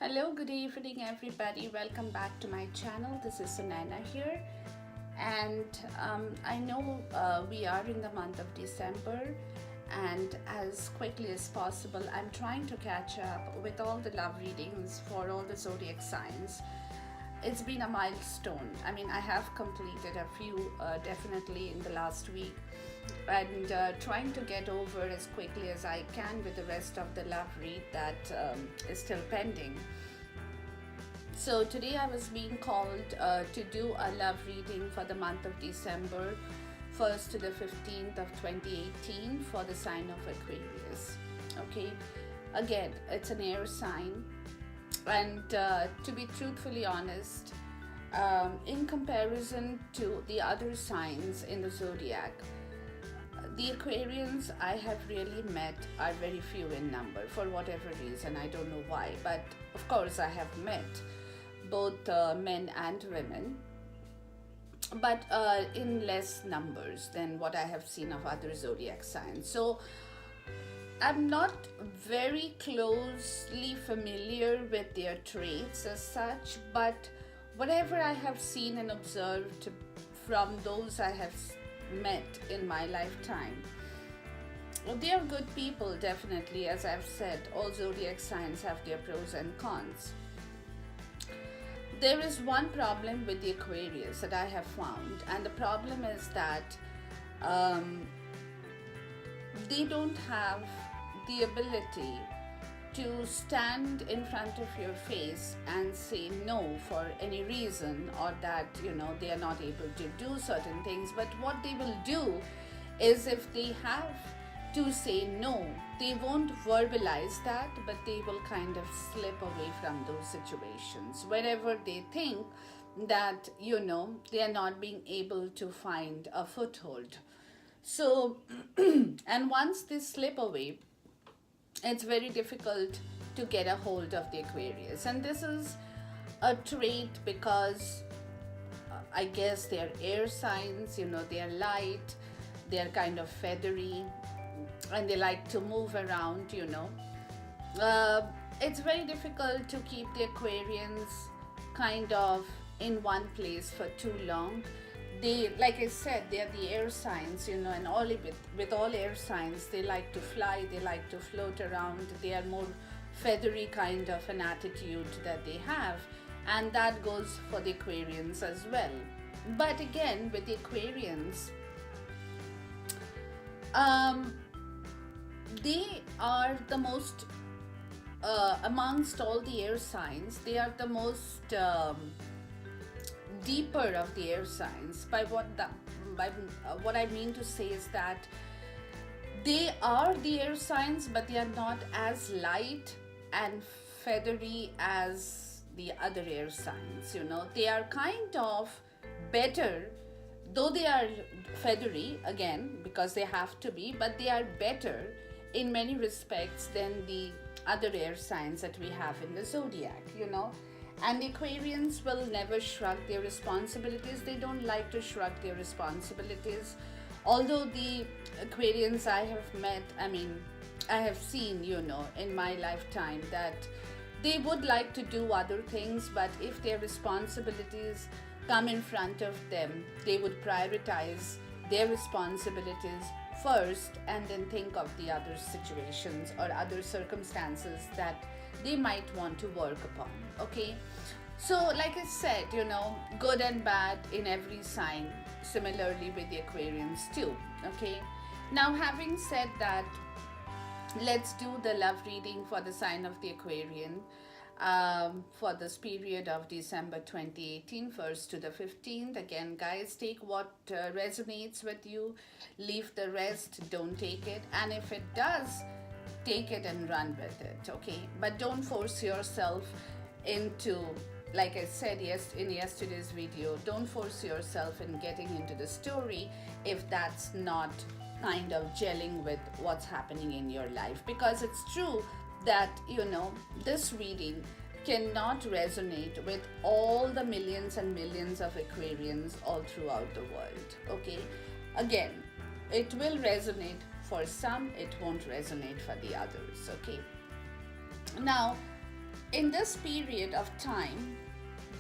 Hello, good evening, everybody. Welcome back to my channel. This is Sunaina here, and I know we are in the month of December, and as quickly as possible, I'm trying to catch up with all the love readings for all the zodiac signs. It's been a milestone. I mean, I have completed a few definitely in the last week, and trying to get over as quickly as I can with the rest of the love read that is still pending. So today I was being called to do a love reading for the month of December 1st to the 15th of 2018 for the sign of Aquarius. Okay, again, it's an air sign, and to be truthfully honest, in comparison to the other signs in the zodiac, the Aquarians I have really met are very few in number for whatever reason. I don't know why, but of course I have met both men and women, but in less numbers than what I have seen of other zodiac signs. So I'm not very closely familiar with their traits as such, but whatever I have seen and observed from those I have met in my lifetime, they are good people, definitely. As I've said, all zodiac signs have their pros and cons. There is one problem with the Aquarius that I have found, and the problem is that they don't have the ability to stand in front of your face and say no for any reason, or that they are not able to do certain things. But what they will do is, if they have to say no, they won't verbalize that, but they will kind of slip away from those situations wherever they think that they are not being able to find a foothold. So and once they slip away, it's very difficult to get a hold of the Aquarius. And this is a trait because I guess they're air signs, they are light, they're kind of feathery, and they like to move around. It's very difficult to keep the Aquarians kind of in one place for too long. They, like I said, they are the air signs, and with all air signs, they like to fly, they like to float around, they are more feathery kind of an attitude that they have, and that goes for the Aquarians as well. But again, with the Aquarians, they are the most, amongst all the air signs, they are the most deeper of the air signs. By what I mean to say is that they are the air signs, but they are not as light and feathery as the other air signs. They are kind of better, though they are feathery again because they have to be, but they are better in many respects than the other air signs that we have in the zodiac. And the Aquarians will never shrug their responsibilities. They don't like to shrug their responsibilities. Although the Aquarians I have met, I have seen, in my lifetime, that they would like to do other things, but if their responsibilities come in front of them, they would prioritize their responsibilities first and then think of the other situations or other circumstances that they might want to work upon. Okay, so like I said, good and bad in every sign, similarly with the Aquarians too. Okay, now having said that, let's do the love reading for the sign of the Aquarian for this period of December 2018, 1st to the 15th. Again, guys, take what resonates with you, leave the rest, don't take it, and if it does, take it and run with it. Okay, but don't force yourself into, like I said in yesterday's video, don't force yourself in getting into the story if that's not kind of gelling with what's happening in your life. Because it's true that this reading cannot resonate with all the millions and millions of Aquarians all throughout the world. Okay, again, it will resonate for some, it won't resonate for the others. Okay, now In this period of time,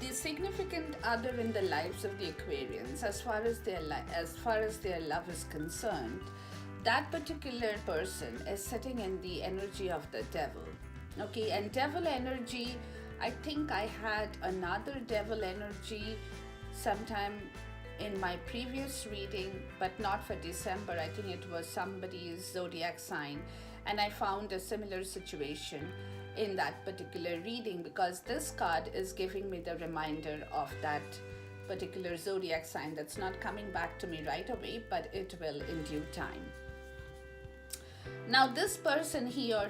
the significant other in the lives of the Aquarians, as far as their love is concerned, that particular person is sitting in the energy of the devil. Okay, and devil energy, I think I had another devil energy sometime in my previous reading, but not for December. I think it was somebody's zodiac sign, and I found a similar situation in that particular reading, because this card is giving me the reminder of that particular zodiac sign. That's not coming back to me right away, but it will in due time. Now, this person, he or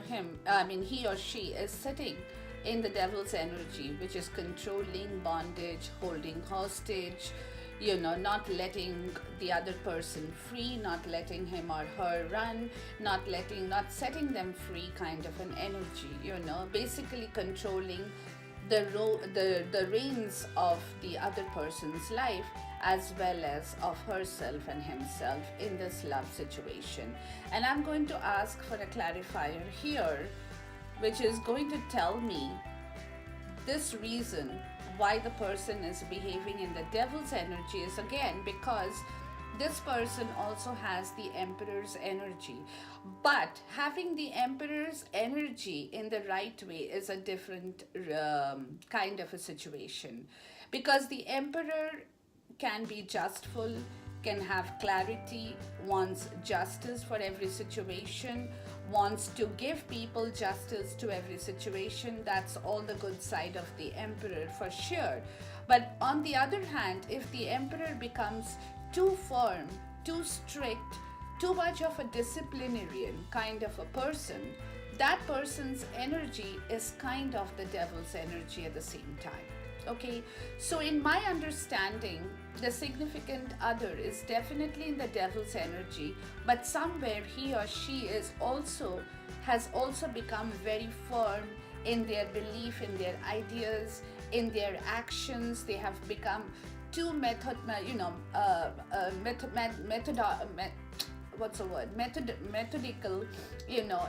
she is sitting in the devil's energy, which is controlling, bondage, holding hostage, not letting the other person free, not letting him or her run, not setting them free, kind of an energy, basically controlling the reins of the other person's life, as well as of herself and himself in this love situation. And I'm going to ask for a clarifier here, which is going to tell me this reason why the person is behaving in the devil's energy is, again, because this person also has the emperor's energy. But having the emperor's energy in the right way is a different kind of a situation, because the emperor can be justful, can have clarity, wants justice for every situation, wants to give people justice to every situation. That's all the good side of the emperor for sure. But on the other hand, if the emperor becomes too firm, too strict, too much of a disciplinarian kind of a person, that person's energy is kind of the devil's energy at the same time. Okay, so in my understanding, the significant other is definitely in the devil's energy, but somewhere he or she has also become very firm in their belief, in their ideas, in their actions. They have become too methodical,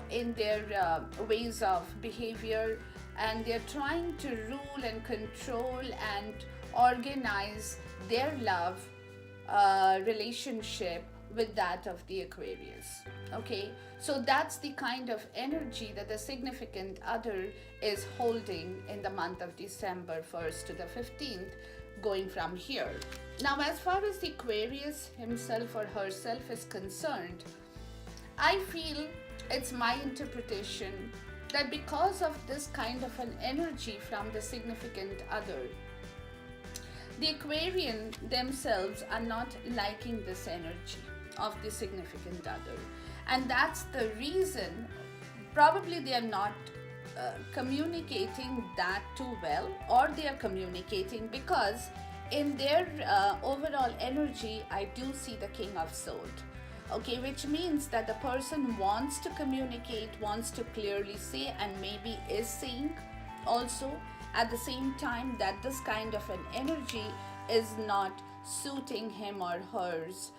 in their ways of behavior, and they're trying to rule and control and organize their love relationship with that of the Aquarius. Okay, so that's the kind of energy that the significant other is holding in the month of December 1st to the 15th, going from here. Now, as far as the Aquarius himself or herself is concerned, I feel it's my interpretation that because of this kind of an energy from the significant other, the Aquarian themselves are not liking this energy of the significant other. And that's the reason probably they are not communicating that too well, or they are communicating, because in their overall energy, I do see the King of Swords. Okay, which means that the person wants to communicate, wants to clearly say, and maybe is saying also at the same time that this kind of an energy is not suiting him or hers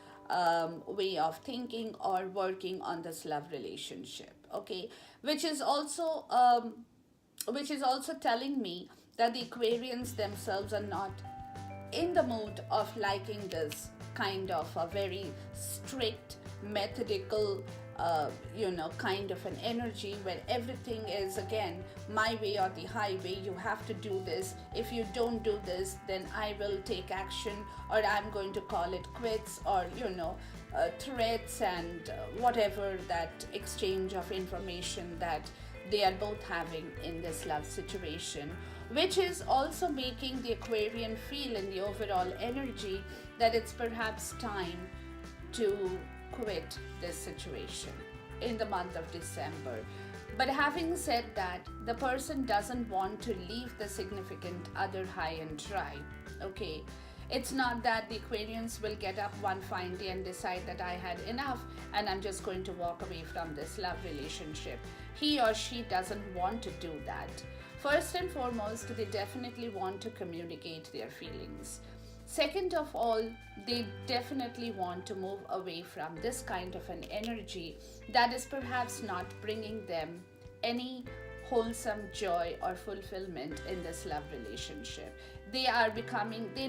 way of thinking or working on this love relationship. Okay, which is also telling me that the Aquarians themselves are not in the mood of liking this kind of a very strict, methodical, kind of an energy where everything is, again, my way or the highway. You have to do this. If you don't do this, then I will take action, or I'm going to call it quits, or threats and whatever that exchange of information that they are both having in this love situation, which is also making the Aquarian feel in the overall energy that it's perhaps time to quit this situation in the month of December. But having said that, the person doesn't want to leave the significant other high and dry. Okay, it's not that the Aquarians will get up one fine day and decide that I had enough and I'm just going to walk away from this love relationship. He or she doesn't want to do that. First and foremost, they definitely want to communicate their feelings. Second of all, they definitely want to move away from this kind of an energy that is perhaps not bringing them any wholesome joy or fulfillment in this love relationship. They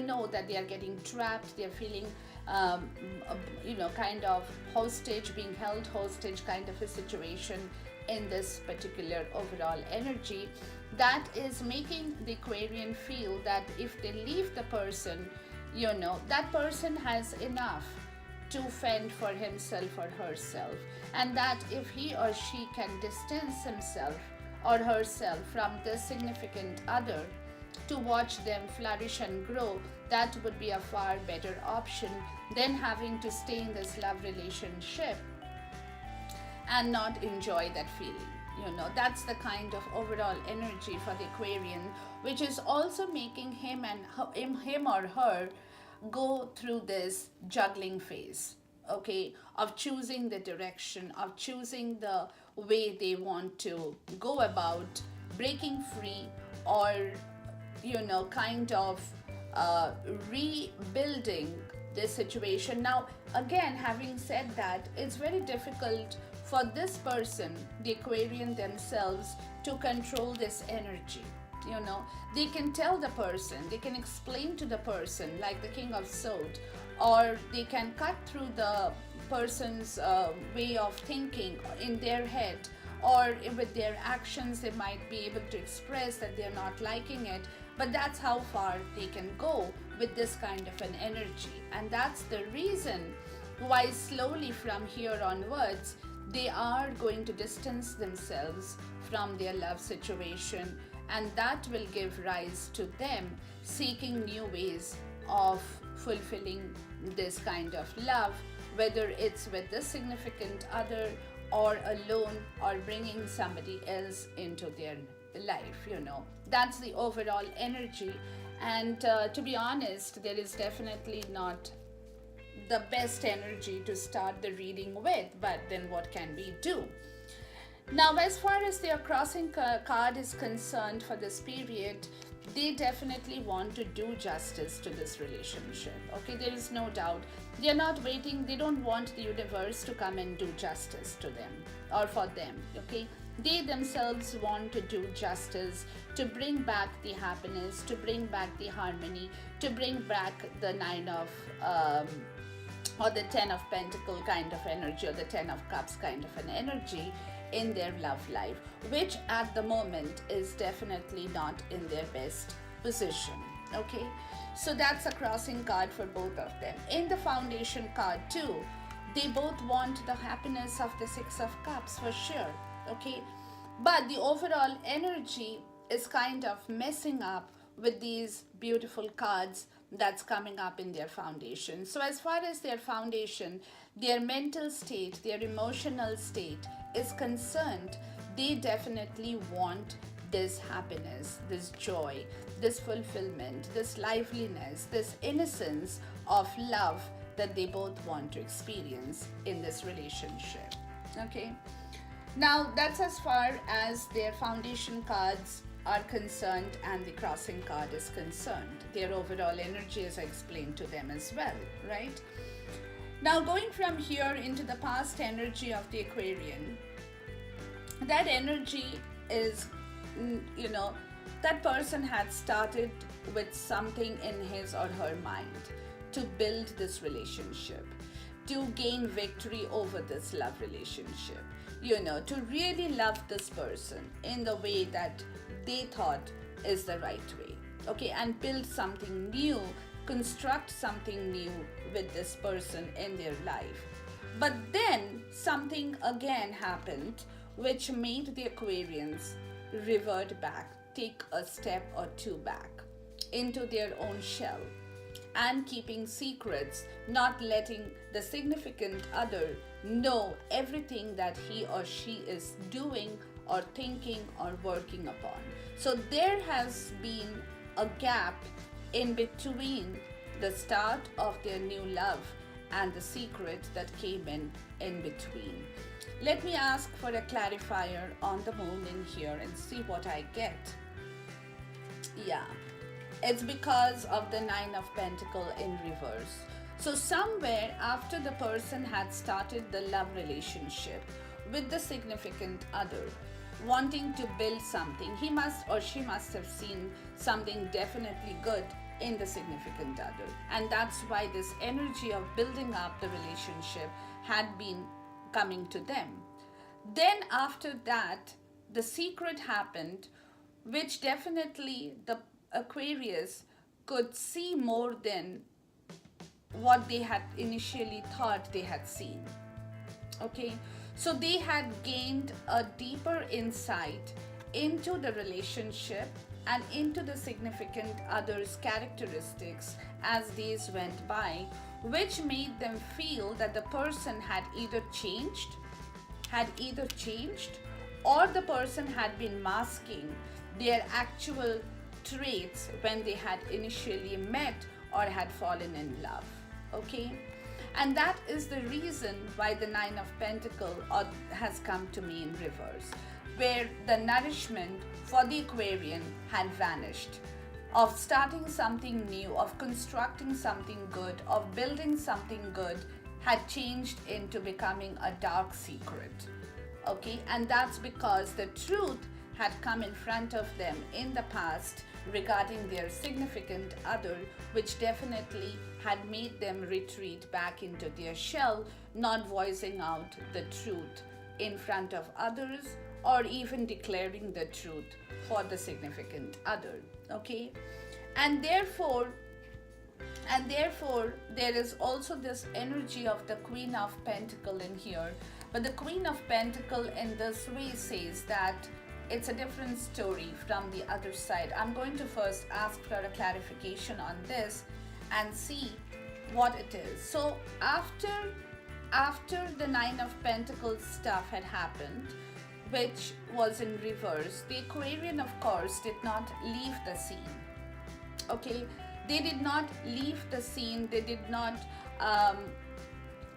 know that they are getting trapped, they're feeling, kind of hostage, being held hostage kind of a situation in this particular overall energy, that is making the Aquarian feel that if they leave the person, that person has enough to fend for himself or herself, and that if he or she can distance himself or herself from this significant other to watch them flourish and grow, that would be a far better option than having to stay in this love relationship and not enjoy that feeling. That's the kind of overall energy for the Aquarian, which is also making him or her go through this juggling phase, okay, of choosing the direction, of choosing the way they want to go about breaking free, or kind of rebuilding this situation. Now, again, having said that, it's very difficult for this person, the Aquarian themselves, to control this energy. They can tell the person, they can explain to the person, like the King of Swords, or they can cut through the person's way of thinking in their head, or with their actions they might be able to express that they're not liking it, but that's how far they can go with this kind of an energy. And that's the reason why slowly from here onwards they are going to distance themselves from their love situation, and that will give rise to them seeking new ways of fulfilling this kind of love, whether it's with the significant other or alone, or bringing somebody else into their life. That's the overall energy. And to be honest, there is definitely not the best energy to start the reading with, but then what can we do? Now, as far as their crossing card is concerned for this period, they definitely want to do justice to this relationship. Okay, there is no doubt. They are not waiting, they don't want the universe to come and do justice to them or for them. Okay, they themselves want to do justice, to bring back the happiness, to bring back the harmony, to bring back the Nine of or the 10 of Pentacle kind of energy, or the 10 of Cups kind of an energy in their love life, which at the moment is definitely not in their best position. Okay, so that's a crossing card for both of them. In the foundation card too, they both want the happiness of the Six of Cups for sure. Okay, but the overall energy is kind of messing up with these beautiful cards that's coming up in their foundation. So as far as their foundation, their mental state, their emotional state is concerned, they definitely want this happiness, this joy, this fulfillment, this liveliness, this innocence of love that they both want to experience in this relationship. Okay, now that's as far as their foundation cards are concerned and the crossing card is concerned. Their overall energy, as I explained to them as well, right? Now, going from here into the past energy of the Aquarian, that energy is, that person had started with something in his or her mind to build this relationship, to gain victory over this love relationship, to really love this person in the way that they thought is the right way, okay, and build something new, construct something new with this person in their life. But then something again happened which made the Aquarians revert back, take a step or two back into their own shell, and keeping secrets, not letting the significant other know everything that he or she is doing or thinking or working upon. So there has been a gap in between the start of their new love and the secret that came in between. Let me ask for a clarifier on the moon in here and see what I get. Yeah, it's because of the Nine of Pentacle in reverse. So somewhere after the person had started the love relationship with the significant other, wanting to build something. He must or she must have seen something definitely good in the significant other. And that's why this energy of building up the relationship had been coming to them. Then, after that, the secret happened, which definitely the Aquarius could see more than what they had initially thought they had seen. Okay, so they had gained a deeper insight into the relationship and into the significant other's characteristics as days went by, which made them feel that the person had either changed, or the person had been masking their actual traits when they had initially met or had fallen in love. Okay, and that is the reason why the Nine of Pentacles has come to me in reverse, where the nourishment for the Aquarian had vanished, of starting something new, of constructing something good, of building something good, had changed into becoming a dark secret. Okay, and that's because the truth had come in front of them in the past regarding their significant other, which definitely had made them retreat back into their shell, not voicing out the truth in front of others or even declaring the truth for the significant other. Okay, and therefore there is also this energy of the Queen of Pentacles in here. But the Queen of Pentacles in this way says that it's a different story from the other side. I'm going to first ask for a clarification on this and see what it is. So after the Nine of Pentacles stuff had happened, which was in reverse, the Aquarian, of course, did not leave the scene. Okay, they did not leave the scene. They did not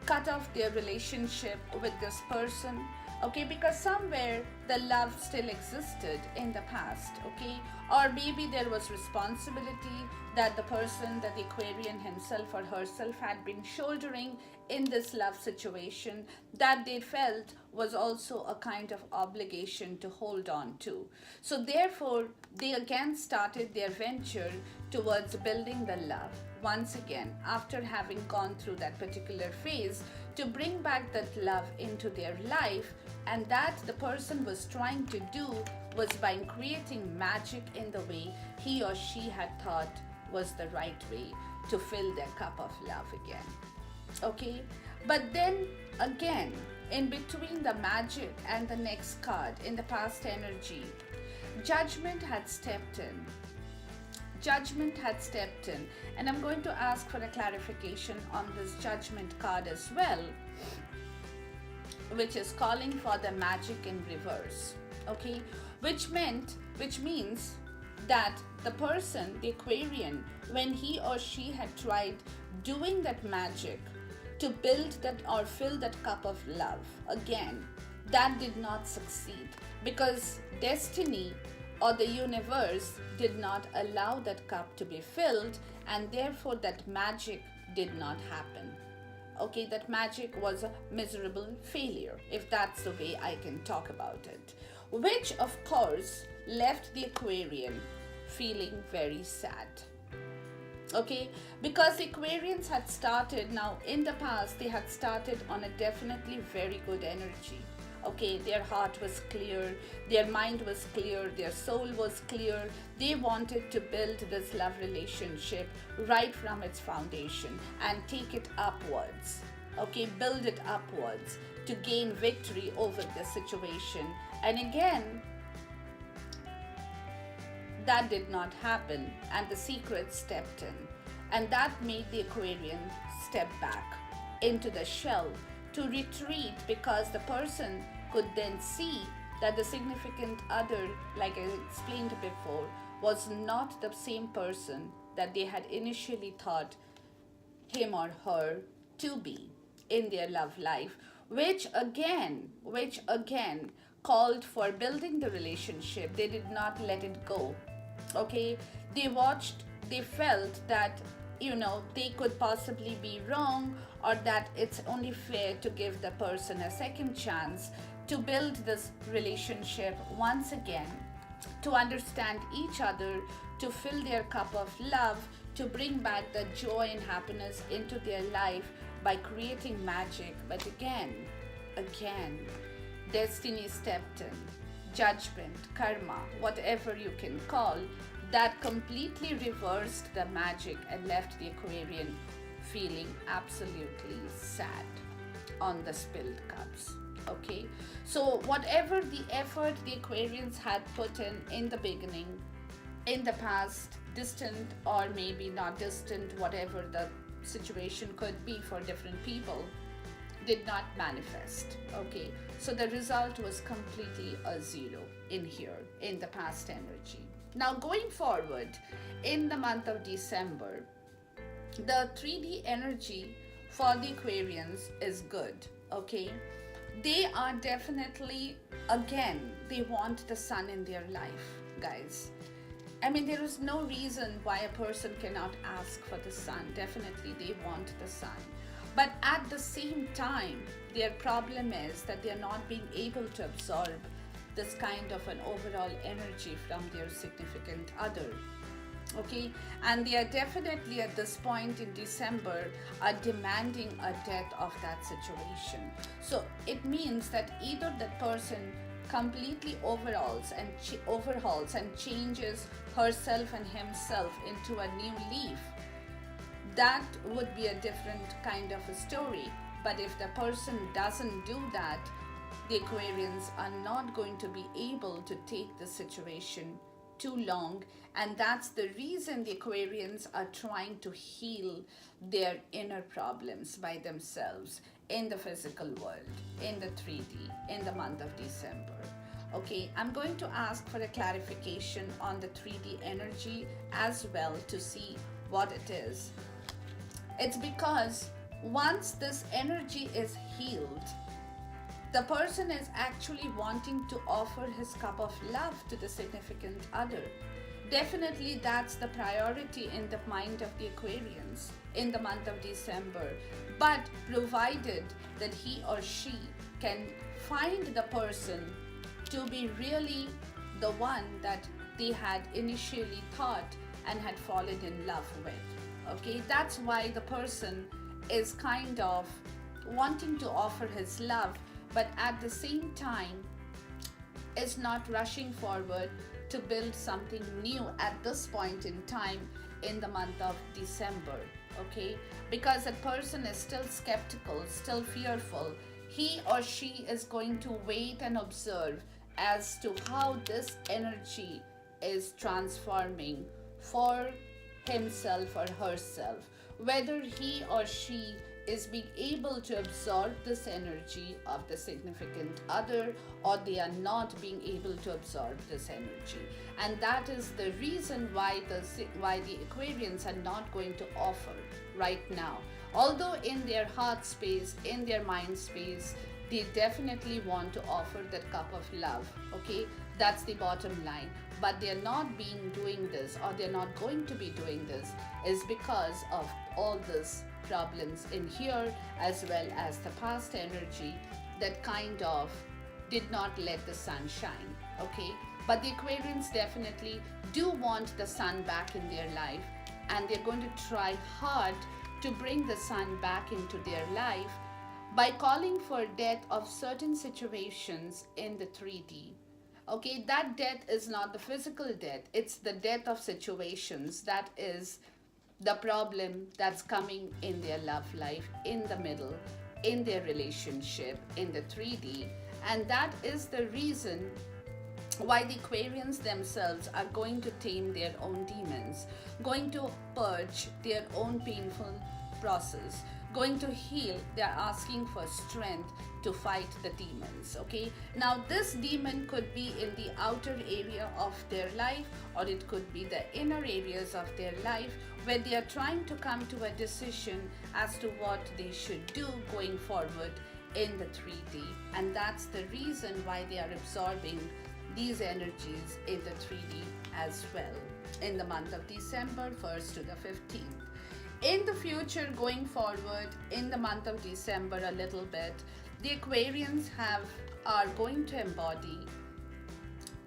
cut off their relationship with this person. Okay, because somewhere the love still existed in the past. Okay, or maybe there was responsibility that the person, that the Aquarian himself or herself had been shouldering in this love situation, that they felt was also a kind of obligation to hold on to. So therefore they again started their venture towards building the love once again, after having gone through that particular phase, to bring back that love into their life. And that the person was trying to do was by creating magic in the way he or she had thought was the right way to fill their cup of love again. Okay, but then again, in between the magic and the next card in the past energy, judgment had stepped in. Judgment had stepped in, and I'm going to ask for a clarification on this judgment card as well, which is calling for the magic in reverse. Okay, which means that the person, the Aquarian, when he or she had tried doing that magic to build that or fill that cup of love again, that did not succeed, because destiny or the universe did not allow that cup to be filled, and therefore that magic did not happen. Okay, that magic was a miserable failure, if that's the way I can talk about it, which of course left the Aquarian feeling very sad. Okay, because the Aquarians had started, now in the past they had started on a definitely very good energy. Okay, their heart was clear, their mind was clear, their soul was clear. They wanted to build this love relationship right from its foundation and take it upwards. Okay, build it upwards to gain victory over the situation. And again, that did not happen, and the secret stepped in. And that made the Aquarian step back into the shell to retreat, because the person could then see that the significant other, like I explained before, was not the same person that they had initially thought him or her to be in their love life, which again called for building the relationship. They did not let it go. Okay, they felt that, they could possibly be wrong, or that it's only fair to give the person a second chance to build this relationship once again, to understand each other, to fill their cup of love, to bring back the joy and happiness into their life by creating magic. But again, destiny stepped in, judgment, karma, whatever you can call, that completely reversed the magic and left the Aquarian feeling absolutely sad on the spilled cups. Okay, so whatever the effort the Aquarians had put in the beginning, in the past, distant or maybe not distant, whatever the situation could be for different people, did not manifest. Okay, so the result was completely a zero in here, in the past energy. Now going forward, in the month of December, the 3D energy for the Aquarians is good. Okay, they are definitely, again, they want the sun in their life, guys. I mean, there is no reason why a person cannot ask for the sun. Definitely they want the sun. But at the same time, their problem is that they are not being able to absorb this kind of an overall energy from their significant other. Okay, and they are definitely at this point in December are demanding a death of that situation. So it means that either that person completely overhauls and changes herself and himself into a new leaf. That would be a different kind of a story. But if the person doesn't do that, the Aquarians are not going to be able to take the situation too long, and that's the reason the Aquarians are trying to heal their inner problems by themselves in the physical world, in the 3D, in the month of December. Okay, I'm going to ask for a clarification on the 3D energy as well to see what it is. It's because once this energy is healed, the person is actually wanting to offer his cup of love to the significant other. Definitely that's the priority in the mind of the Aquarians in the month of December. But provided that he or she can find the person to be really the one that they had initially thought and had fallen in love with. Okay, that's why the person is kind of wanting to offer his love, but at the same time is not rushing forward to build something new at this point in time in the month of December. Okay, because that person is still skeptical, still fearful. He or she is going to wait and observe as to how this energy is transforming for himself or herself, whether he or she is being able to absorb this energy of the significant other, or they are not being able to absorb this energy. And that is the reason why the Aquarians are not going to offer right now. Although in their heart space, in their mind space, they definitely want to offer that cup of love. Okay, that's the bottom line. But they're not doing this, or they're not going to be doing this, is because of all this problems in here, as well as the past energy that kind of did not let the sun shine. Okay, but the Aquarians definitely do want the sun back in their life, and they're going to try hard to bring the sun back into their life by calling for death of certain situations in the 3D. Okay, that death is not the physical death, it's the death of situations. That is the problem that's coming in their love life, in the middle, in their relationship, in the 3D. And that is the reason why the Aquarians themselves are going to tame their own demons, going to purge their own painful process, going to heal. They're asking for strength to fight the demons. Okay, now this demon could be in the outer area of their life, or it could be the inner areas of their life, where they are trying to come to a decision as to what they should do going forward in the 3D. And that's the reason why they are absorbing these energies in the 3D as well in the month of December 1st to the 15th. In the future, going forward in the month of December a little bit, the Aquarians have are going to embody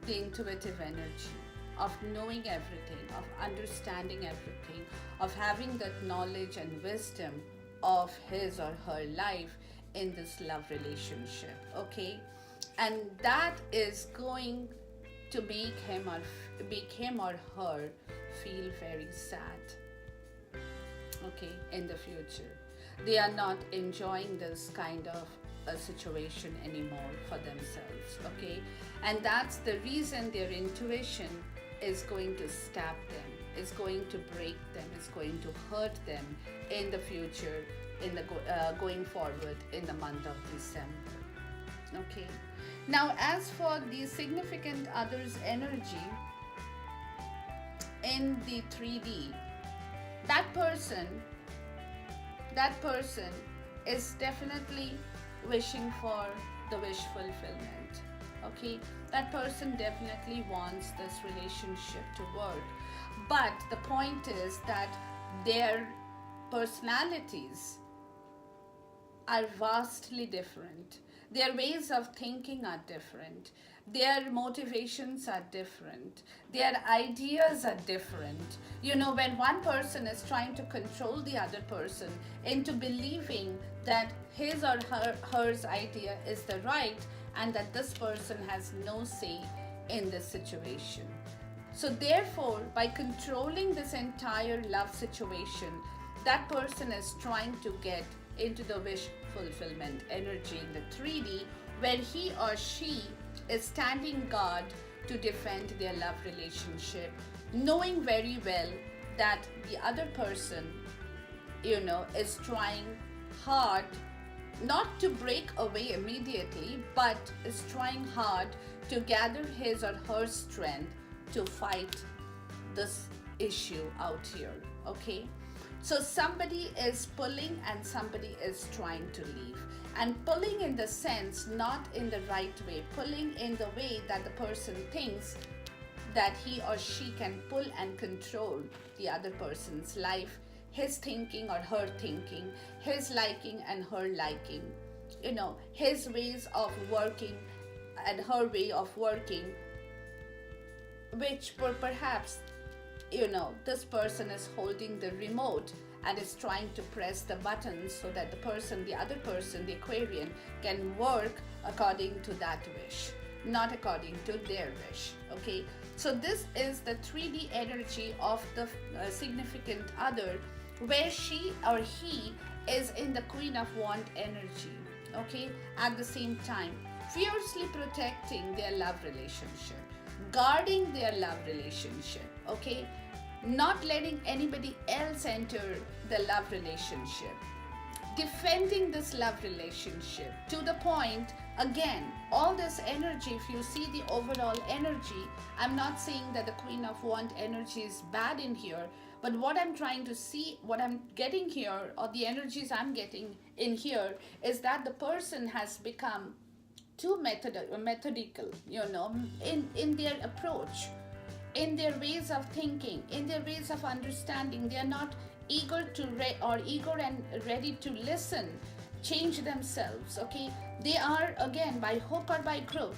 the intuitive energy of knowing everything, of understanding everything, of having that knowledge and wisdom of his or her life in this love relationship, okay? And that is going to make him or her feel very sad, okay, in the future. They are not enjoying this kind of a situation anymore for themselves, okay? And that's the reason their intuition is going to stab them, is going to break them, is going to hurt them in the future, in the going forward in the month of December, okay? Now, as for the significant others energy in the 3D, that person is definitely wishing for the wish fulfillment, okay? That person definitely wants this relationship to work, but the point is that their personalities are vastly different. Their ways of thinking are different. Their motivations are different. Their ideas are different. You know, when one person is trying to control the other person into believing that his or her's idea is the right and that this person has no say in this situation. So therefore, by controlling this entire love situation, that person is trying to get into the wish fulfillment energy in the 3D, where he or she is standing guard to defend their love relationship, knowing very well that the other person, you know, is trying hard not to break away immediately, but is trying hard to gather his or her strength to fight this issue out here, okay? So somebody is pulling and somebody is trying to leave. And pulling in the sense, not in the right way, pulling in the way that the person thinks that he or she can pull and control the other person's life, his thinking or her thinking, his liking and her liking, you know, his ways of working and her way of working, which were perhaps, you know, this person is holding the remote and is trying to press the buttons so that the other person, the Aquarian, can work according to that wish, not according to their wish, okay? So this is the 3D energy of the significant other, where she or he is in the Queen of Wands energy, okay? At the same time, fiercely protecting their love relationship, guarding their love relationship, okay? Not letting anybody else enter the love relationship, defending this love relationship to the point, again, all this energy, if you see the overall energy, I'm not saying that the Queen of Wands energy is bad in here, but what I'm trying to see, what I'm getting here, or the energies I'm getting in here, is that the person has become too methodical, you know, in their approach, in their ways of thinking, in their ways of understanding. They are not eager and ready to listen, change themselves, okay? They are, again, by hook or by crook,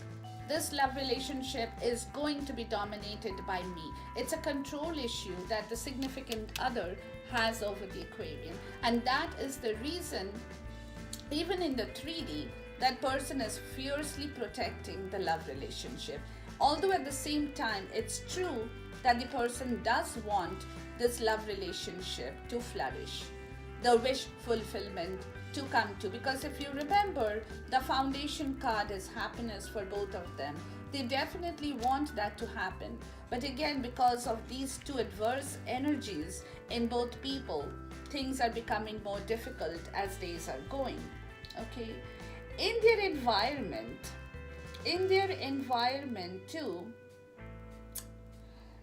this love relationship is going to be dominated by me. It's a control issue that the significant other has over the Aquarian. And that is the reason, even in the 3D, that person is fiercely protecting the love relationship. Although at the same time, it's true that the person does want this love relationship to flourish, the wish fulfillment to come to. Because if you remember, the foundation card is happiness for both of them. They definitely want that to happen. But again, because of these two adverse energies in both people, things are becoming more difficult as days are going. Okay? In their environment too,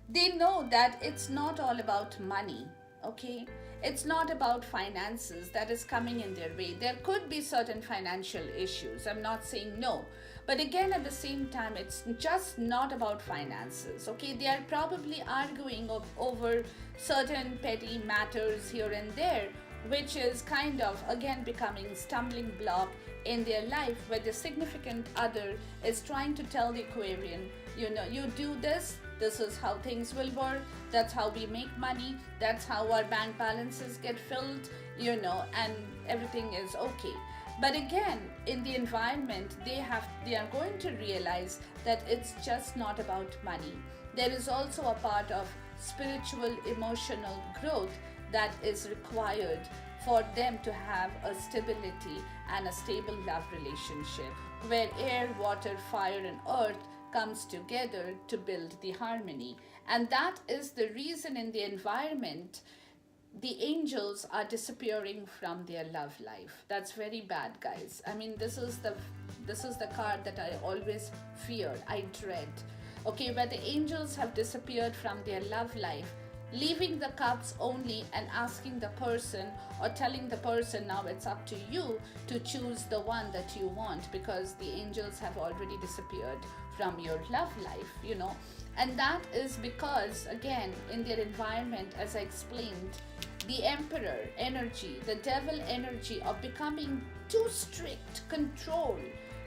they know that it's not all about money, okay? It's not about finances that is coming in their way. There could be certain financial issues, I'm not saying no. But again, at the same time, it's just not about finances, okay? They are probably arguing over certain petty matters here and there, which is kind of again becoming stumbling block in their life, where the significant other is trying to tell the Aquarian, you know, you do this, this is how things will work, that's how we make money, that's how our bank balances get filled, you know, and everything is okay. But again, in the environment, they are going to realize that it's just not about money. There is also a part of spiritual, emotional growth that is required for them to have a stability and a stable love relationship where air, water, fire, and earth comes together to build the harmony. And that is the reason in the environment the angels are disappearing from their love life. That's very bad, guys. I mean, this is the card that I always fear, I dread. Okay, where the angels have disappeared from their love life, leaving the cups only and asking the person or telling the person, now it's up to you to choose the one that you want, because the angels have already disappeared from your love life, you know. And that is because, again, in their environment, as I explained, the emperor energy, the devil energy of becoming too strict, control,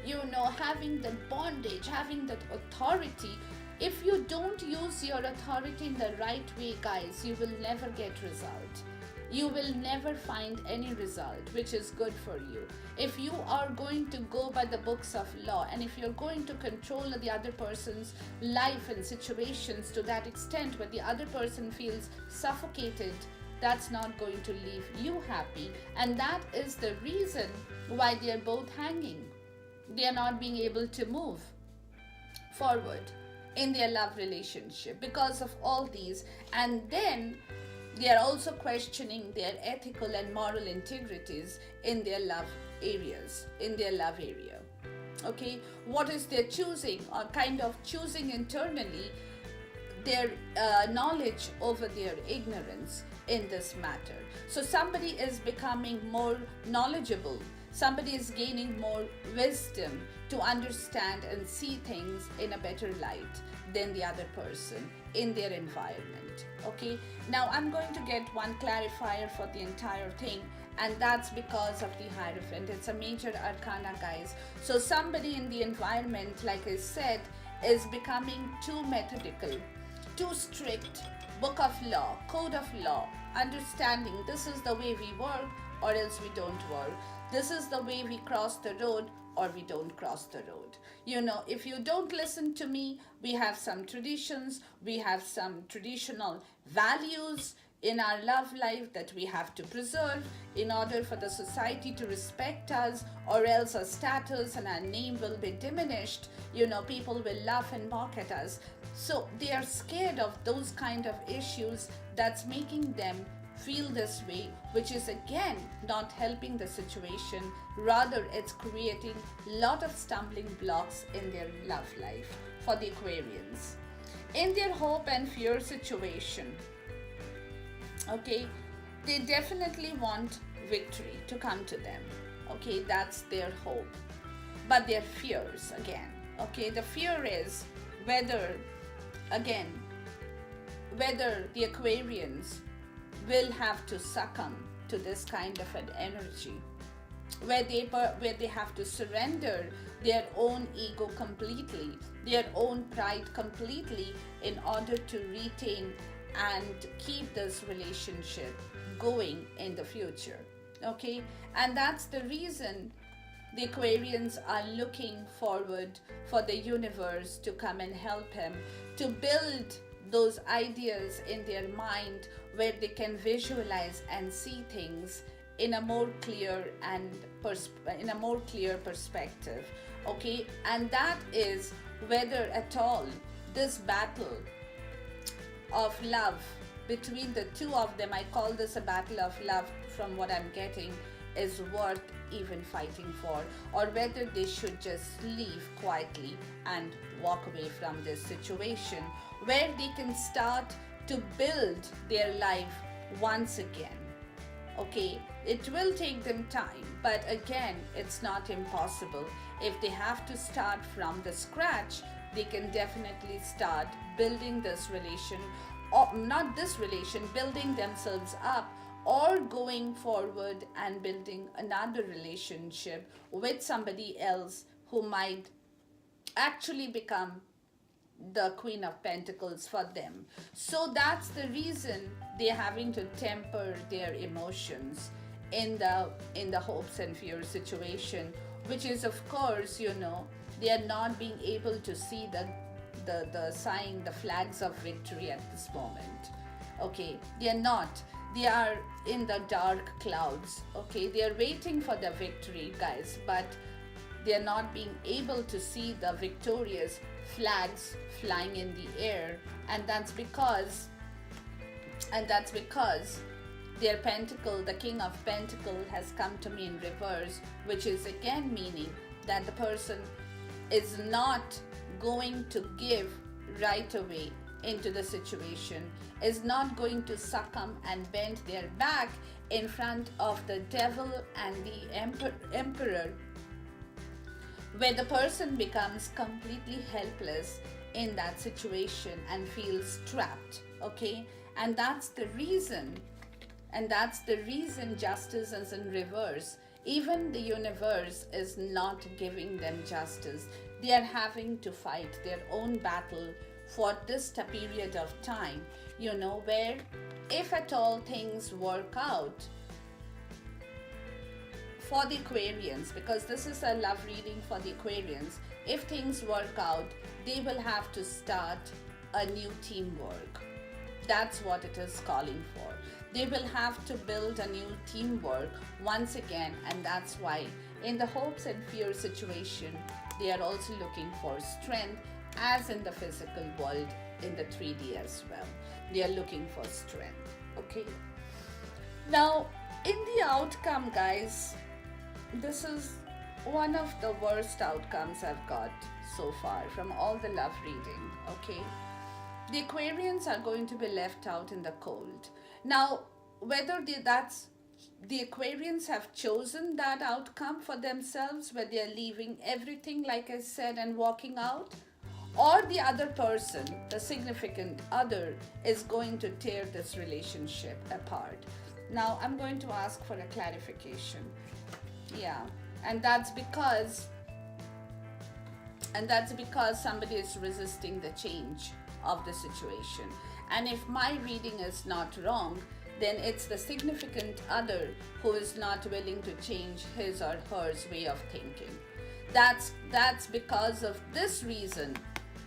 you know, having that bondage, having that authority. If you don't use your authority in the right way, guys, you will never get result. You will never find any result which is good for you. If you are going to go by the books of law, and if you're going to control the other person's life and situations to that extent where the other person feels suffocated, that's not going to leave you happy. And that is the reason why they are both hanging. They are not being able to move forward in their love relationship because of all these. And then they are also questioning their ethical and moral integrities in their love areas, in their love area. Okay, what is their choosing, or kind of choosing internally their knowledge over their ignorance in this matter. So somebody is becoming more knowledgeable, somebody is gaining more wisdom to understand and see things in a better light than the other person in their environment. Okay, now I'm going to get one clarifier for the entire thing, and that's because of the Hierophant. It's a major arcana, guys. So somebody in the environment, like I said, is becoming too methodical, too strict, book of law, code of law, understanding this is the way we work or else we don't work. This is the way we cross the road or we don't cross the road. You know, if you don't listen to me, we have some traditions, we have some traditional values in our love life that we have to preserve in order for the society to respect us, or else our status and our name will be diminished. You know, people will laugh and mock at us. So they are scared of those kind of issues that's making them feel this way, which is again not helping the situation. Rather, it's creating a lot of stumbling blocks in their love life for the Aquarians. In their hope and fear situation, okay, they definitely want victory to come to them. Okay, that's their hope. But their fears again, okay, the fear is whether the Aquarians will have to succumb to this kind of an energy where they have to surrender their own ego completely, their own pride completely, in order to retain and keep this relationship going in the future. Okay, and that's the reason the Aquarians are looking forward for the universe to come and help him to build those ideas in their mind where they can visualize and see things in a more clear perspective. Okay, and that is whether at all this battle of love between the two of them, I call this a battle of love from what I'm getting, is worth even fighting for, or whether they should just leave quietly and walk away from this situation where they can start to build their life once again. Okay, it will take them time, but again, it's not impossible. If they have to start from the scratch, they can definitely start building this relation, or not this relation, building themselves up or going forward and building another relationship with somebody else who might actually become the Queen of Pentacles for them. So that's the reason they're having to temper their emotions in the hopes and fears situation, which is, of course, they are not being able to see the sign, the flags of victory at this moment. Okay, they are not. They are in the dark clouds. Okay, they are waiting for the victory, guys, but they are not being able to see the victorious flags flying in the air, and that's because their pentacle, the King of Pentacles, has come to me in reverse, which is again meaning that the person is not going to give right away into the situation, is not going to succumb and bend their back in front of the devil and the emperor, where the person becomes completely helpless in that situation and feels trapped. Okay, and that's the reason justice is in reverse. Even the universe is not giving them justice. They are having to fight their own battle for this period of time, where if at all things work out for the Aquarians, because this is a love reading for the Aquarians, if things work out, they will have to start a new teamwork. That's what it is calling for. They will have to build a new teamwork once again, and that's why in the hopes and fear situation, they are also looking for strength, as in the physical world, in the 3D as well. They are looking for strength. Okay. Now, in the outcome, guys, this is one of the worst outcomes I've got so far from all the love reading. Okay. The Aquarians are going to be left out in the cold. Now, whether the Aquarians have chosen that outcome for themselves, where they are leaving everything, like I said, and walking out, or the other person, the significant other, is going to tear this relationship apart. Now, I'm going to ask for a clarification. Yeah, and that's because somebody is resisting the change of the situation. And if my reading is not wrong, then it's the significant other who is not willing to change his or her way of thinking. That's because of this reason.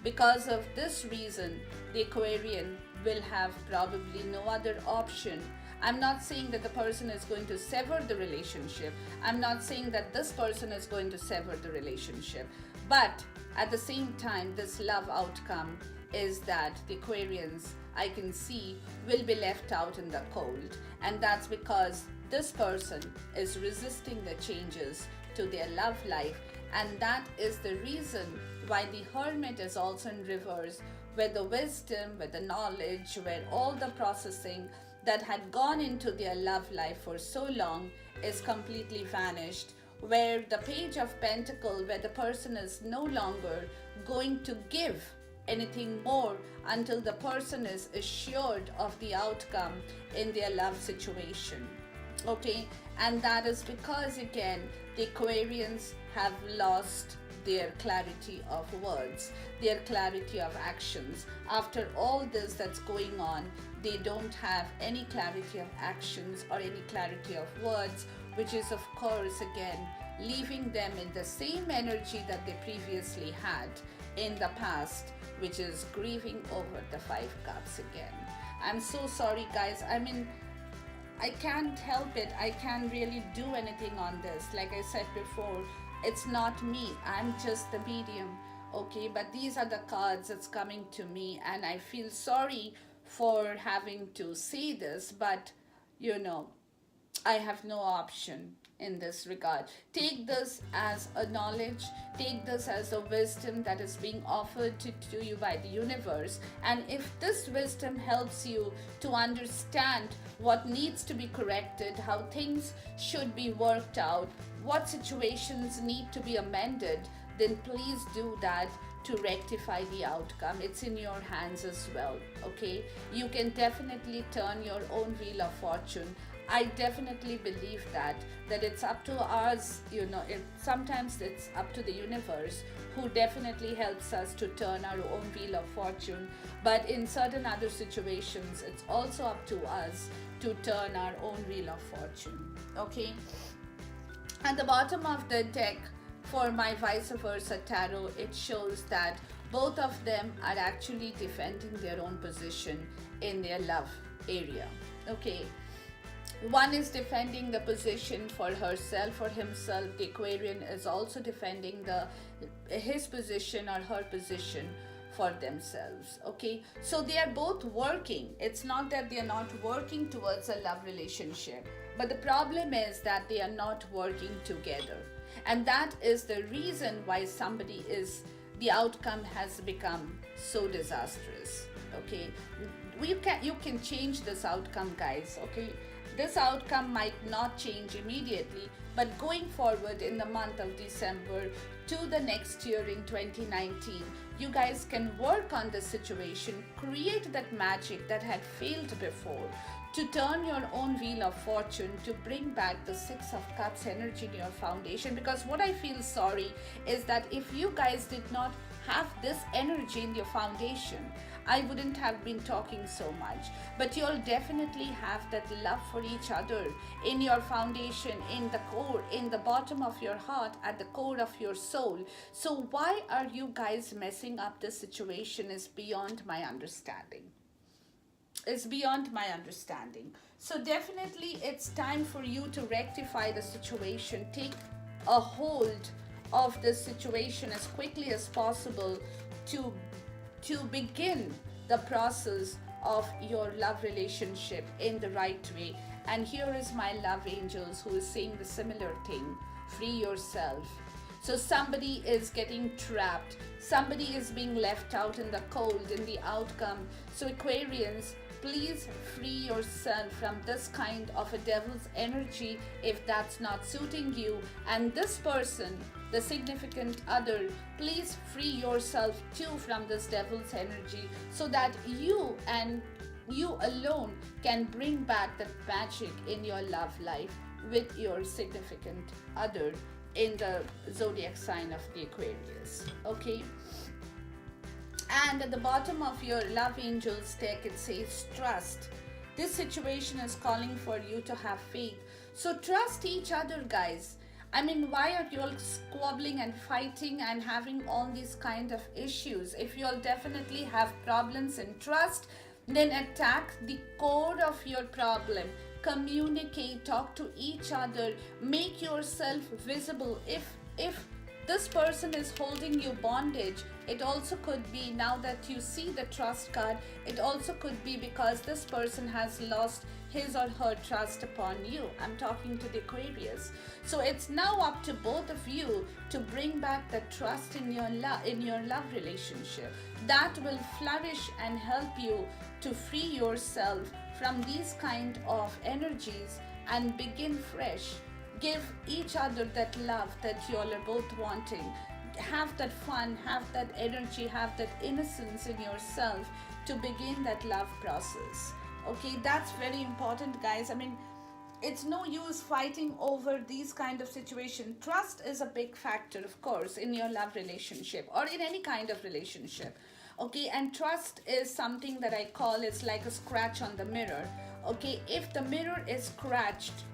Because of this reason, the Aquarian will have probably no other option. I'm not saying that the person is going to sever the relationship. I'm not saying that this person is going to sever the relationship. But at the same time, this love outcome is that the Aquarians, I can see, will be left out in the cold. And that's because this person is resisting the changes to their love life. And that is the reason why the Hermit is also in reverse, where the wisdom, where the knowledge, where all the processing that had gone into their love life for so long is completely vanished, where the Page of Pentacles, where the person is no longer going to give anything more until the person is assured of the outcome in their love situation. Okay, and that is because, again, the Aquarians have lost their clarity of words, their clarity of actions. After all this that's going on, they don't have any clarity of actions or any clarity of words, which is, of course, again, leaving them in the same energy that they previously had in the past, which is grieving over the 5 cups again. I'm so sorry, guys. I mean, I can't help it. I can't really do anything on this. Like I said before, it's not me. I'm just the medium. Okay, but these are the cards that's coming to me, and I feel sorry for having to say this, but I have no option in this regard. Take this as a knowledge, take this as a wisdom that is being offered to you by the universe. And if this wisdom helps you to understand what needs to be corrected, how things should be worked out, what situations need to be amended, then please do that to rectify the outcome. It's in your hands as well. Okay, you can definitely turn your own wheel of fortune. I definitely believe that it's up to us, sometimes it's up to the universe who definitely helps us to turn our own wheel of fortune. But in certain other situations, it's also up to us to turn our own wheel of fortune. Okay? At the bottom of the deck for my vice versa tarot, it shows that both of them are actually defending their own position in their love area. Okay, one is defending the position for herself or himself. The Aquarian is also defending his position or her position for themselves. Okay, so they are both working. It's not that they are not working towards a love relationship, but the problem is that they are not working together, and that is the reason why the outcome has become so disastrous. Okay, you can change this outcome, guys. Okay, this outcome might not change immediately, but going forward in the month of December to the next year in 2019, you guys can work on the situation, create that magic that had failed before, to turn your own wheel of fortune, to bring back the Six of Cups energy in your foundation. Because what I feel sorry is that if you guys did not have this energy in your foundation, I wouldn't have been talking so much. But you'll definitely have that love for each other in your foundation, in the core, in the bottom of your heart, at the core of your soul. So why are you guys messing up the situation is beyond my understanding. It's beyond my understanding. So definitely it's time for you to rectify the situation. Take a hold of this situation as quickly as possible to begin the process of your love relationship in the right way. And here is my love angels who is saying the similar thing. Free yourself. So somebody is getting trapped. Somebody is being left out in the cold in the outcome. So Aquarians, please free yourself from this kind of a devil's energy if that's not suiting you. And this person, the significant other, please free yourself too from this devil's energy, so that you and you alone can bring back that magic in your love life with your significant other in the zodiac sign of the Aquarius. Okay, and at the bottom of your love angels deck, it says trust. This situation is calling for you to have faith. So trust each other, guys. I mean, why are you all squabbling and fighting and having all these kind of issues? If you all definitely have problems in trust, then attack the core of your problem. Communicate, talk to each other, make yourself visible. If this person is holding you bondage, it also could be, now that you see the trust card, it also could be because this person has lost his or her trust upon you. I'm talking to the Aquarius. So it's now up to both of you to bring back the trust in your love relationship. That will flourish and help you to free yourself from these kind of energies and begin fresh. Give each other that love that you all are both wanting. Have that fun, have that energy, have that innocence in yourself to begin that love process. Okay, that's very important, guys. I mean, it's no use fighting over these kind of situations. Trust is a big factor, of course, in your love relationship or in any kind of relationship. Okay, and trust is something that I call, it's like a scratch on the mirror. Okay, if the mirror is scratched,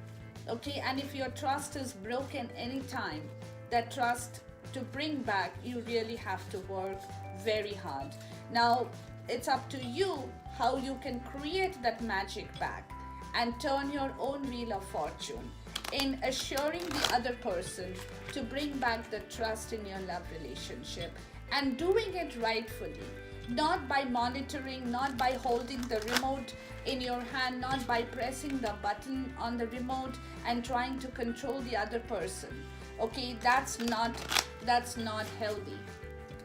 okay, and if your trust is broken anytime, that trust to bring back, you really have to work very hard. Now, it's up to you how you can create that magic back and turn your own wheel of fortune in assuring the other person to bring back the trust in your love relationship, and doing it rightfully, not by monitoring, not by holding the remote in your hand, not by pressing the button on the remote and trying to control the other person. Okay, that's not healthy.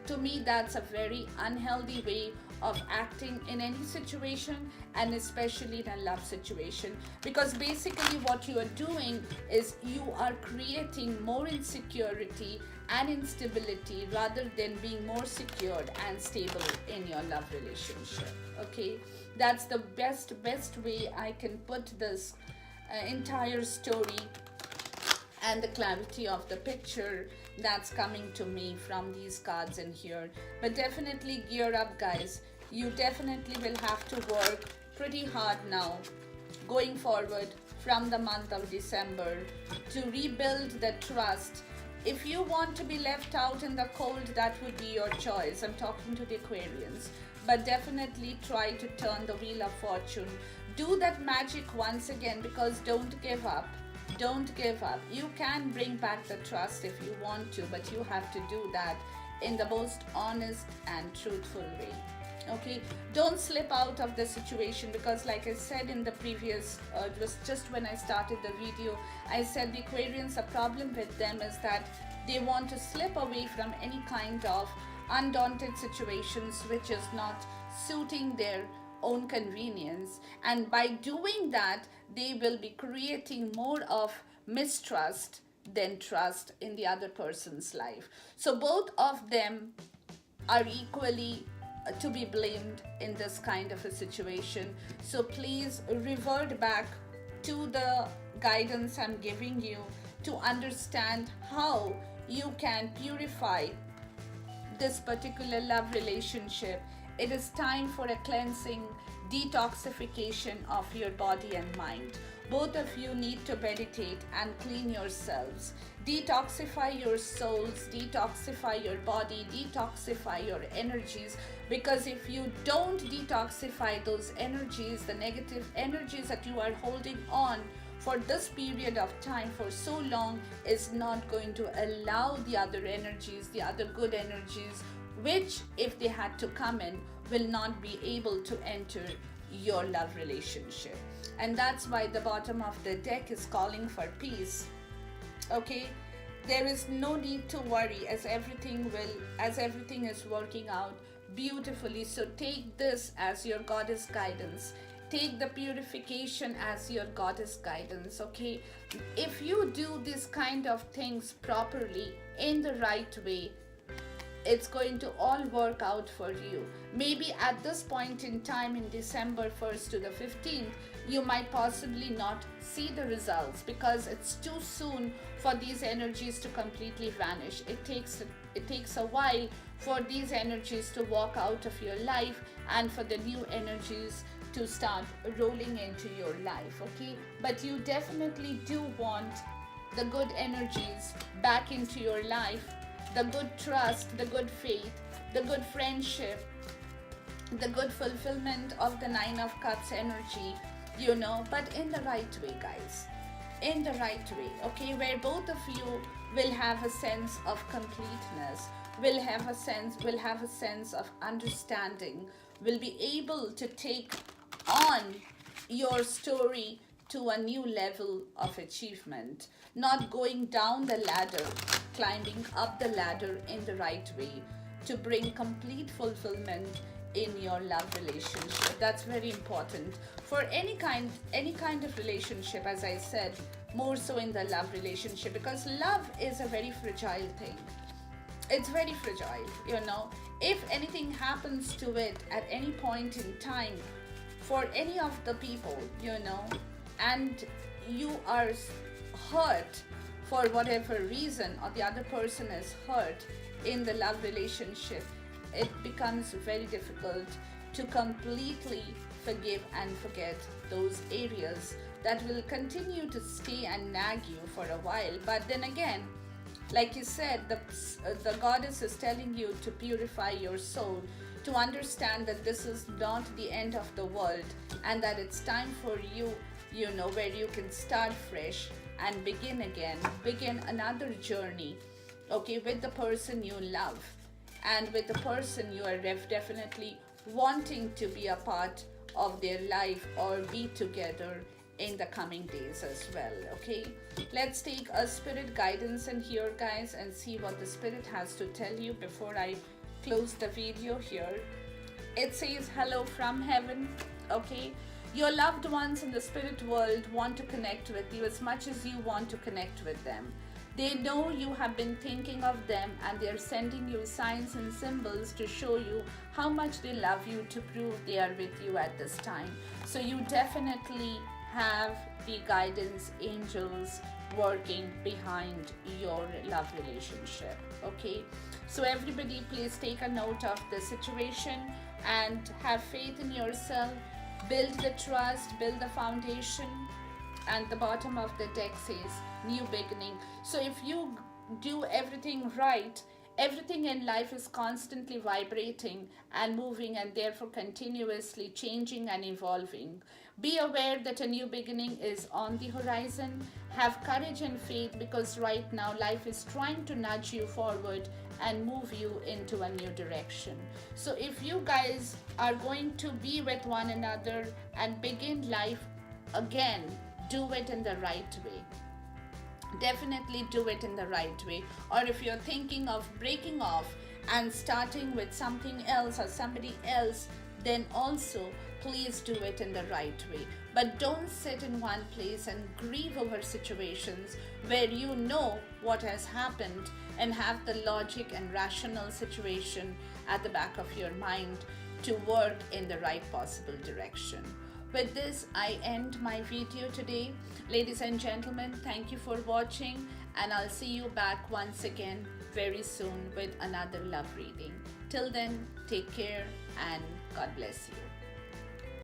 To me, that's a very unhealthy way of acting in any situation, and especially in a love situation, because basically what you are doing is you are creating more insecurity and instability rather than being more secured and stable in your love relationship. Okay, that's the best way I can put this entire story and the clarity of the picture that's coming to me from these cards in here. But definitely gear up, guys. You definitely will have to work pretty hard now going forward from the month of December to rebuild the trust. If you want to be left out in the cold, that would be your choice. I'm talking to the Aquarians. But definitely try to turn the wheel of fortune. Do that magic once again, because don't give up. Don't give up. You can bring back the trust if you want to, but you have to do that in the most honest and truthful way. Okay, don't slip out of the situation, because like I said in the previous it was just when I started the video, I said the Aquarians, a problem with them is that they want to slip away from any kind of undaunted situations which is not suiting their own convenience, and by doing that they will be creating more of mistrust than trust in the other person's life. So both of them are equally to be blamed in this kind of a situation. So please revert back to the guidance I'm giving you to understand how you can purify this particular love relationship. It is time for a cleansing, detoxification of your body and mind. Both of you need to meditate and clean yourselves. Detoxify your souls, detoxify your body, detoxify your energies. Because if you don't detoxify those energies, the negative energies that you are holding on for this period of time for so long is not going to allow the other energies, the other good energies, which if they had to come in, will not be able to enter your love relationship. And that's why the bottom of the deck is calling for peace. Okay, there is no need to worry, as everything is working out beautifully. So take this as your goddess guidance. Take the purification as your goddess guidance. Okay, if you do this kind of things properly in the right way, it's going to all work out for you. Maybe at this point in time, in December 1st to the 15th, you might possibly not see the results, because it's too soon for these energies to completely vanish. It takes a while for these energies to walk out of your life and for the new energies to start rolling into your life. Okay, but you definitely do want the good energies back into your life, the good trust, the good faith, the good friendship, the good fulfillment of the Nine of Cups energy, but in the right way, guys. In the right way, okay, where both of you will have a sense of completeness, will have a sense of understanding, will be able to take on your story to a new level of achievement, not going down the ladder, climbing up the ladder in the right way to bring complete fulfillment in your love relationship. That's very important for any kind of relationship, as I said, more so in the love relationship, because love is a very fragile thing. It's very fragile. If anything happens to it at any point in time for any of the people, and you are hurt for whatever reason, or the other person is hurt in the love relationship, it becomes very difficult to completely forgive and forget those areas that will continue to stay and nag you for a while. But then again, like you said, the goddess is telling you to purify your soul, to understand that this is not the end of the world, and that it's time for you, where you can start fresh and begin again, begin another journey, okay, with the person you love and with the person you are definitely wanting to be a part of their life or be together in the coming days as well. Okay, let's take a spirit guidance in here, guys, and see what the spirit has to tell you before I close the video here. It says, hello from heaven. Okay, your loved ones in the spirit world want to connect with you as much as you want to connect with them. They know you have been thinking of them, and they're sending you signs and symbols to show you how much they love you, to prove they are with you at this time. So you definitely have the guidance angels working behind your love relationship. Okay, so everybody, please take a note of the situation and have faith in yourself. Build the trust, build the foundation. And the bottom of the deck says new beginning. So if you do everything right, everything in life is constantly vibrating and moving, and therefore continuously changing and evolving. Be aware that a new beginning is on the horizon. Have courage and faith, because right now life is trying to nudge you forward and move you into a new direction. So if you guys are going to be with one another and begin life again, do it in the right way. Definitely do it in the right way. Or if you're thinking of breaking off and starting with something else or somebody else, then also please do it in the right way. But don't sit in one place and grieve over situations where you know what has happened and have the logic and rational situation at the back of your mind to work in the right possible direction. With this, I end my video today. Ladies and gentlemen, thank you for watching, and I'll see you back once again very soon with another love reading. Till then, take care and God bless you.